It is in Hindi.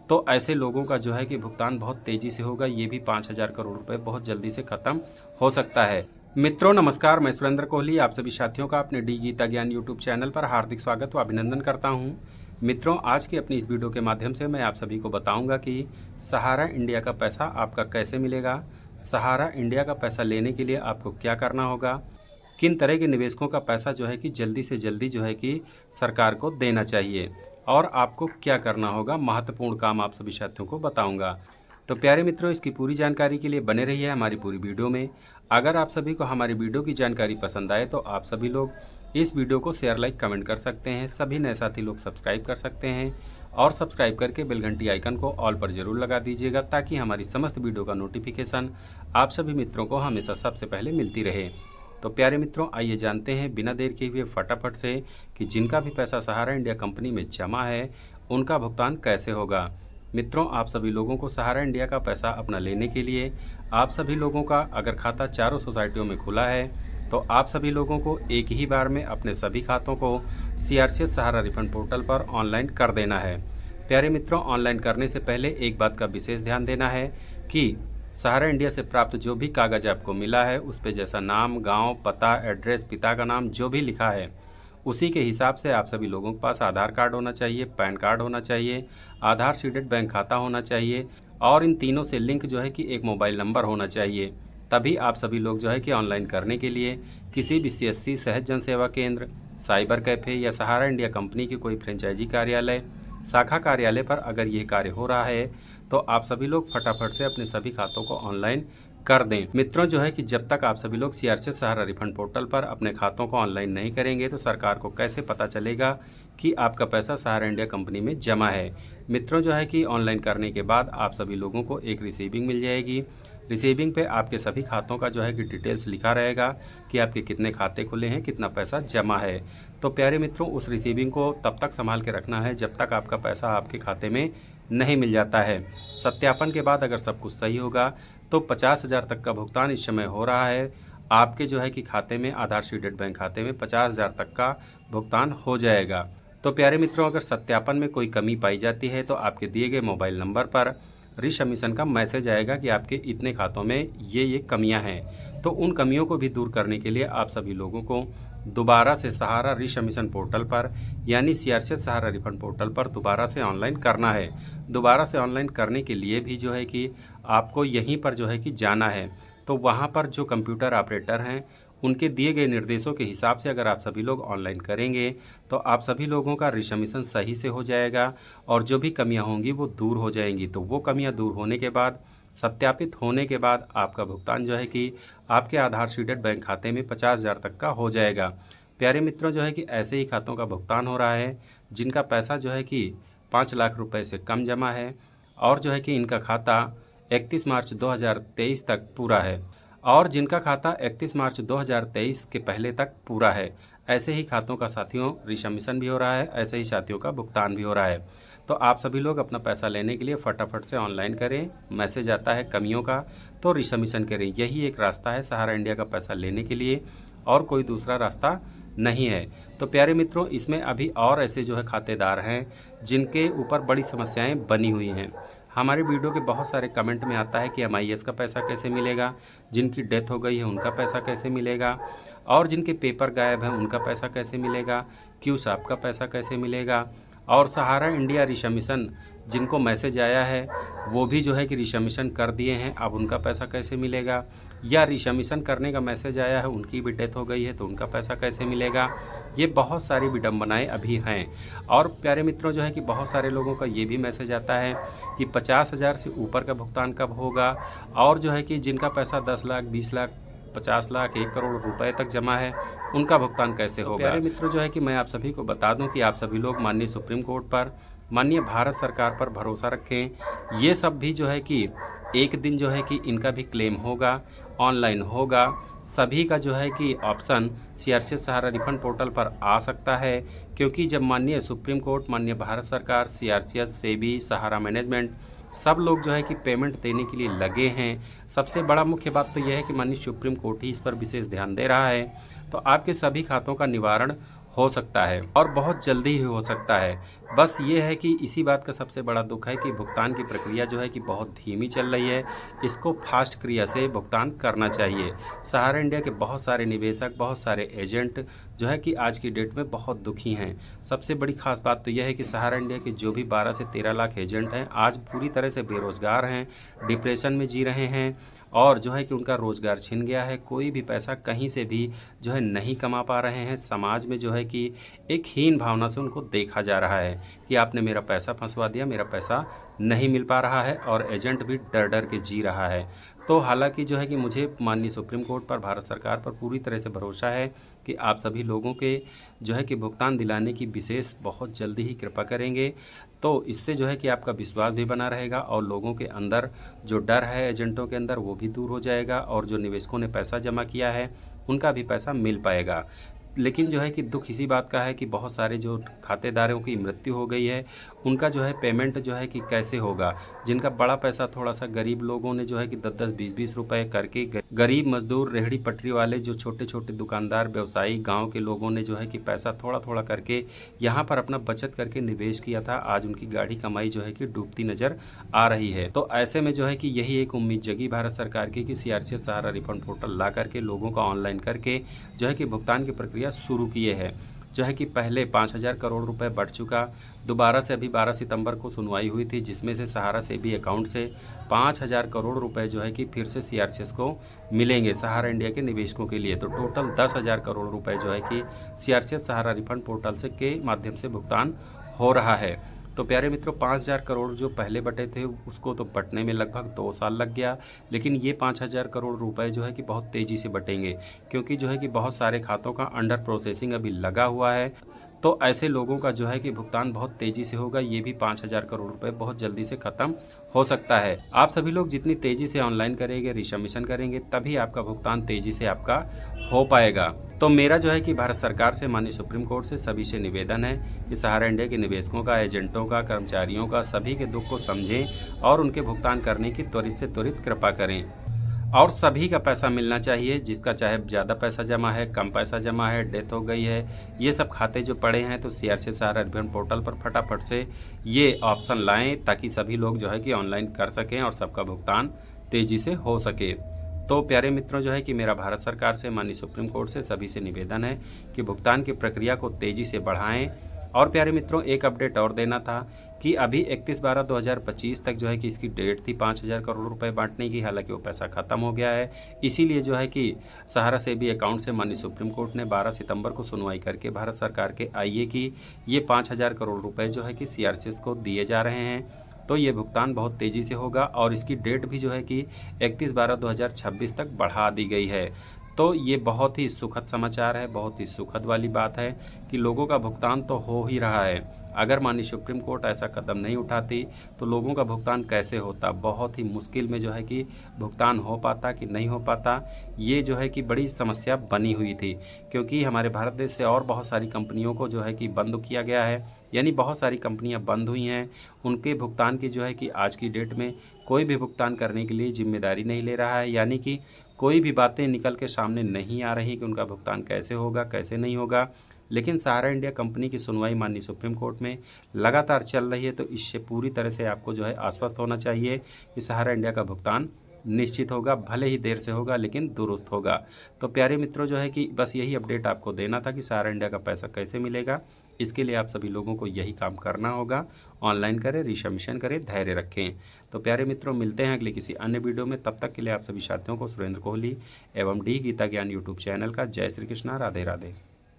तो ऐसे लोगों का जो है कि भुगतान बहुत तेज़ी से होगा। ये भी 5,000 करोड़ रुपए बहुत जल्दी से ख़त्म हो सकता है। मित्रों नमस्कार, मैं सुरेंद्र कोहली आप सभी साथियों का अपने डी गीता ज्ञान यूट्यूब चैनल पर हार्दिक स्वागत व अभिनंदन करता हूँ। मित्रों आज की अपनी इस वीडियो के माध्यम से मैं आप सभी को बताऊंगा कि सहारा इंडिया का पैसा आपका कैसे मिलेगा, सहारा इंडिया का पैसा लेने के लिए आपको क्या करना होगा, किन तरह के निवेशकों का पैसा जो है कि जल्दी से जल्दी जो है कि सरकार को देना चाहिए और आपको क्या करना होगा, महत्वपूर्ण काम आप सभी साथियों को बताऊंगा। तो प्यारे मित्रों इसकी पूरी जानकारी के लिए बने रहिए हमारी पूरी वीडियो में। अगर आप सभी को हमारी वीडियो की जानकारी पसंद आए तो आप सभी लोग इस वीडियो को शेयर लाइक कमेंट कर सकते हैं। सभी नए साथी लोग सब्सक्राइब कर सकते हैं और सब्सक्राइब करके बेल घंटी आइकन को ऑल पर जरूर लगा दीजिएगा ताकि हमारी समस्त वीडियो का नोटिफिकेशन आप सभी मित्रों को हमेशा सबसे पहले मिलती रहे। तो प्यारे मित्रों आइए जानते हैं बिना देर किए हुए फटाफट से कि जिनका भी पैसा सहारा इंडिया कंपनी में जमा है उनका भुगतान कैसे होगा। मित्रों आप सभी लोगों को सहारा इंडिया का पैसा अपना लेने के लिए आप सभी लोगों का अगर खाता चारों सोसाइटियों में खुला है तो आप सभी लोगों को एक ही बार में अपने सभी खातों को सीआरसीएस सहारा रिफंड पोर्टल पर ऑनलाइन कर देना है। प्यारे मित्रों ऑनलाइन करने से पहले एक बात का विशेष ध्यान देना है कि सहारा इंडिया से प्राप्त जो भी कागज़ आपको मिला है उस पर जैसा नाम, गांव, पता, एड्रेस, पिता का नाम जो भी लिखा है उसी के हिसाब से आप सभी लोगों के पास आधार कार्ड होना चाहिए, पैन कार्ड होना चाहिए, आधार सीडेड बैंक खाता होना चाहिए और इन तीनों से लिंक जो है कि एक मोबाइल नंबर होना चाहिए। तभी आप सभी लोग जो है कि ऑनलाइन करने के लिए किसी भी सीएससी सहज जन सेवा केंद्र, साइबर कैफ़े या सहारा इंडिया कंपनी की कोई फ्रेंचाइजी कार्यालय, शाखा कार्यालय पर अगर ये कार्य हो रहा है तो आप सभी लोग फटाफट से अपने सभी खातों को ऑनलाइन कर दें। मित्रों जो है कि जब तक आप सभी लोग सीआरसीएस सहारा रिफंड पोर्टल पर अपने खातों को ऑनलाइन नहीं करेंगे तो सरकार को कैसे पता चलेगा कि आपका पैसा सहारा इंडिया कंपनी में जमा है। मित्रों जो है कि ऑनलाइन करने के बाद आप सभी लोगों को एक रिसीविंग मिल जाएगी। रिसीविंग पे आपके सभी खातों का जो है कि डिटेल्स लिखा रहेगा कि आपके कितने खाते खुले हैं, कितना पैसा जमा है। तो प्यारे मित्रों उस रिसीविंग को तब तक संभाल के रखना है जब तक आपका पैसा आपके खाते में नहीं मिल जाता है। सत्यापन के बाद अगर सब कुछ सही होगा तो 50,000 तक का भुगतान इस समय हो रहा है। आपके जो है कि खाते में आधार सीडेड बैंक खाते में 50,000 तक का भुगतान हो जाएगा। तो प्यारे मित्रों अगर सत्यापन में कोई कमी पाई जाती है तो आपके दिए गए मोबाइल नंबर पर रिसबमिशन का मैसेज आएगा कि आपके इतने खातों में ये कमियां हैं। तो उन कमियों को भी दूर करने के लिए आप सभी लोगों को दोबारा से सहारा रिसबमिशन पोर्टल पर यानी सीआरसीएस सहारा रिफंड पोर्टल पर दोबारा से ऑनलाइन करना है। दोबारा से ऑनलाइन करने के लिए भी जो है कि आपको यहीं पर जो है कि जाना है। तो वहाँ पर जो कंप्यूटर ऑपरेटर हैं उनके दिए गए निर्देशों के हिसाब से अगर आप सभी लोग ऑनलाइन करेंगे तो आप सभी लोगों का रिसबमिशन सही से हो जाएगा और जो भी कमियां होंगी वो दूर हो जाएंगी। तो वो कमियां दूर होने के बाद सत्यापित होने के बाद आपका भुगतान जो है कि आपके आधार सीडेड बैंक खाते में 50,000 तक का हो जाएगा। प्यारे मित्रों जो है कि ऐसे ही खातों का भुगतान हो रहा है जिनका पैसा जो है कि 5 लाख रुपए से कम जमा है और जो है कि इनका खाता 31 मार्च 2023 तक पूरा है और जिनका खाता 31 मार्च 2023 के पहले तक पूरा है। ऐसे ही खातों का साथियों रिसबमिशन भी हो रहा है, ऐसे ही साथियों का भुगतान भी हो रहा है। तो आप सभी लोग अपना पैसा लेने के लिए फटाफट से ऑनलाइन करें। मैसेज आता है कमियों का तो रिसबमिशन करें। यही एक रास्ता है सहारा इंडिया का पैसा लेने के लिए और कोई दूसरा रास्ता नहीं है। तो प्यारे मित्रों इसमें अभी और ऐसे जो है खातेदार हैं जिनके ऊपर बड़ी समस्याएं बनी हुई हैं। हमारे वीडियो के बहुत सारे कमेंट में आता है कि एमआईएस का पैसा कैसे मिलेगा, जिनकी डेथ हो गई है उनका पैसा कैसे मिलेगा और जिनके पेपर गायब हैं उनका पैसा कैसे मिलेगा, क्यूसाप का पैसा कैसे मिलेगा और सहारा इंडिया रिसबमिशन जिनको मैसेज आया है वो भी जो है कि रिसबमिशन कर दिए हैं, अब उनका पैसा कैसे मिलेगा, या रिसबमिशन करने का मैसेज आया है उनकी भी डेथ हो गई है तो उनका पैसा कैसे मिलेगा। ये बहुत सारी विडंबनाएं अभी हैं। और प्यारे मित्रों जो है कि बहुत सारे लोगों का ये भी मैसेज आता है कि 50,000 से ऊपर का भुगतान कब होगा और जो है कि जिनका पैसा 10 लाख, 20 लाख, 50 लाख, 1 करोड़ रुपए तक जमा है उनका भुगतान कैसे होगा। प्यारे मित्रों जो है कि मैं आप सभी को बता दूं कि आप सभी लोग माननीय सुप्रीम कोर्ट पर, माननीय भारत सरकार पर भरोसा रखें। ये सब भी जो है कि एक दिन जो है कि इनका भी क्लेम होगा, ऑनलाइन होगा। सभी का जो है कि ऑप्शन सीआरसीएस सहारा रिफंड पोर्टल पर आ सकता है क्योंकि जब माननीय सुप्रीम कोर्ट, माननीय भारत सरकार, सीआरसीएस, सेबी, सहारा मैनेजमेंट सब लोग जो है कि पेमेंट देने के लिए लगे हैं। सबसे बड़ा मुख्य बात तो यह है कि माननीय सुप्रीम कोर्ट ही इस पर विशेष ध्यान दे रहा है। तो आपके सभी खातों का निवारण हो सकता है और बहुत जल्दी ही हो सकता है। बस ये है कि इसी बात का सबसे बड़ा दुख है कि भुगतान की प्रक्रिया जो है कि बहुत धीमी चल रही है। इसको फास्ट क्रिया से भुगतान करना चाहिए। सहारा इंडिया के बहुत सारे निवेशक, बहुत सारे एजेंट जो है कि आज की डेट में बहुत दुखी हैं। सबसे बड़ी खास बात तो यह है कि सहारा इंडिया के जो भी 12 से 13 लाख एजेंट हैं, आज पूरी तरह से बेरोज़गार हैं, डिप्रेशन में जी रहे हैं और जो है कि उनका रोज़गार छिन गया है। कोई भी पैसा कहीं से भी जो है नहीं कमा पा रहे हैं। समाज में जो है कि एक हीन भावना से उनको देखा जा रहा है कि आपने मेरा पैसा फंसवा दिया, मेरा पैसा नहीं मिल पा रहा है और एजेंट भी डर डर के जी रहा है। तो हालांकि जो है कि मुझे माननीय सुप्रीम कोर्ट पर, भारत सरकार पर पूरी तरह से भरोसा है कि आप सभी लोगों के जो है कि भुगतान दिलाने की विशेष बहुत जल्दी ही कृपा करेंगे। तो इससे जो है कि आपका विश्वास भी बना रहेगा और लोगों के अंदर जो डर है एजेंटों के अंदर वो भी दूर हो जाएगा और जो निवेशकों ने पैसा जमा किया है उनका भी पैसा मिल पाएगा। लेकिन जो है कि दुख इसी बात का है कि बहुत सारे जो खातेदारों की मृत्यु हो गई है, उनका जो है पेमेंट जो है कि कैसे होगा। जिनका बड़ा पैसा थोड़ा-सा गरीब लोगों ने जो है कि 10-10, 20-20 रुपए करके गरीब मज़दूर, रेहड़ी पटरी वाले, जो छोटे-छोटे दुकानदार, व्यवसायी, गाँव के लोगों ने जो है कि पैसा थोड़ा-थोड़ा करके यहाँ पर अपना बचत करके निवेश किया था। आज उनकी गाढ़ी कमाई जो है कि डूबती नज़र आ रही है। तो ऐसे में जो है कि यही एक उम्मीद जगी भारत सरकार की कि सीआरसीएस सहारा रिफंड पोर्टल ला करके लोगों का ऑनलाइन करके जो है कि भुगतान की प्रक्रिया शुरू किए हैं। जो है कि पहले 5,000 करोड़ रुपए बढ़ चुका, दोबारा से अभी 12 सितंबर को सुनवाई हुई थी जिसमें से सहारा सेबी अकाउंट से 5,000 करोड़ रुपए जो है कि फिर से सीआरसीएस को मिलेंगे सहारा इंडिया के निवेशकों के लिए। तो टोटल 10,000 करोड़ रुपए जो है कि सीआरसीएस सहारा रिफंड पोर्टल से के माध्यम से भुगतान हो रहा है। तो प्यारे मित्रों, 5,000 करोड़ जो पहले बटे थे उसको तो बटने में लगभग 2 साल लग गया, लेकिन ये 5,000 करोड़ रुपए जो है कि बहुत तेज़ी से बटेंगे क्योंकि जो है कि बहुत सारे खातों का अंडर प्रोसेसिंग अभी लगा हुआ है। तो ऐसे लोगों का जो है कि भुगतान बहुत तेज़ी से होगा। ये भी 5,000 करोड़ रुपए बहुत जल्दी से ख़त्म हो सकता है। आप सभी लोग जितनी तेज़ी से ऑनलाइन करेंगे, रिसबमिशन करेंगे, तभी आपका भुगतान तेज़ी से आपका हो पाएगा। तो मेरा जो है कि भारत सरकार से, माननीय सुप्रीम कोर्ट से सभी से निवेदन है कि सहारा इंडिया के निवेशकों का, एजेंटों का, कर्मचारियों का, सभी के दुख को समझें और उनके भुगतान करने की त्वरित से त्वरित कृपा करें। और सभी का पैसा मिलना चाहिए, जिसका चाहे ज़्यादा पैसा जमा है, कम पैसा जमा है, डेथ हो गई है, ये सब खाते जो पड़े हैं तो सीआरसीएस सहारा रिफंड पोर्टल पर फटाफट से ये ऑप्शन लाएं ताकि सभी लोग जो है कि ऑनलाइन कर सकें और सबका भुगतान तेज़ी से हो सके। तो प्यारे मित्रों, जो है कि मेरा भारत सरकार से, माननीय सुप्रीम कोर्ट से सभी से निवेदन है कि भुगतान की प्रक्रिया को तेज़ी से बढ़ाएं। और प्यारे मित्रों, एक अपडेट और देना था कि अभी 31/12/2025 तक जो है कि इसकी डेट थी 5,000 करोड़ रुपए बांटने की, हालांकि वो पैसा ख़त्म हो गया है। इसीलिए जो है कि सहारा सेबी अकाउंट से माननीय सुप्रीम कोर्ट ने 12 सितंबर को सुनवाई करके भारत सरकार के आईए की ये 5,000 करोड़ रुपए जो है कि सीआरसीएस को दिए जा रहे हैं। तो ये भुगतान बहुत तेज़ी से होगा और इसकी डेट भी जो है कि 31/12/2026 तक बढ़ा दी गई है। तो ये बहुत ही सुखद समाचार है, बहुत ही सुखद वाली बात है कि लोगों का भुगतान तो हो ही रहा है। अगर माननीय सुप्रीम कोर्ट ऐसा कदम नहीं उठाती तो लोगों का भुगतान कैसे होता, बहुत ही मुश्किल में जो है कि भुगतान हो पाता कि नहीं हो पाता, ये जो है कि बड़ी समस्या बनी हुई थी। क्योंकि हमारे भारत देश से और बहुत सारी कंपनियों को जो है कि बंद किया गया है, यानी बहुत सारी कंपनियां बंद हुई हैं। उनके भुगतान की जो है कि आज की डेट में कोई भी भुगतान करने के लिए जिम्मेदारी नहीं ले रहा है, यानी कि कोई भी बातें निकल के सामने नहीं आ रही कि उनका भुगतान कैसे होगा, कैसे नहीं होगा। लेकिन सहारा इंडिया कंपनी की सुनवाई माननीय सुप्रीम कोर्ट में लगातार चल रही है, तो इससे पूरी तरह से आपको जो है आश्वस्त होना चाहिए कि सहारा इंडिया का भुगतान निश्चित होगा, भले ही देर से होगा लेकिन दुरुस्त होगा। तो प्यारे मित्रों, जो है कि बस यही अपडेट आपको देना था कि सहारा इंडिया का पैसा कैसे मिलेगा। इसके लिए आप सभी लोगों को यही काम करना होगा, ऑनलाइन करें, रिसबमिशन करें, धैर्य रखें। तो प्यारे मित्रों, मिलते हैं अगले किसी अन्य वीडियो में। तब तक के लिए आप सभी साथियों को सुरेंद्र कोहली एवं डी गीता ज्ञान यूट्यूब चैनल का जय श्री कृष्णा, राधे राधे।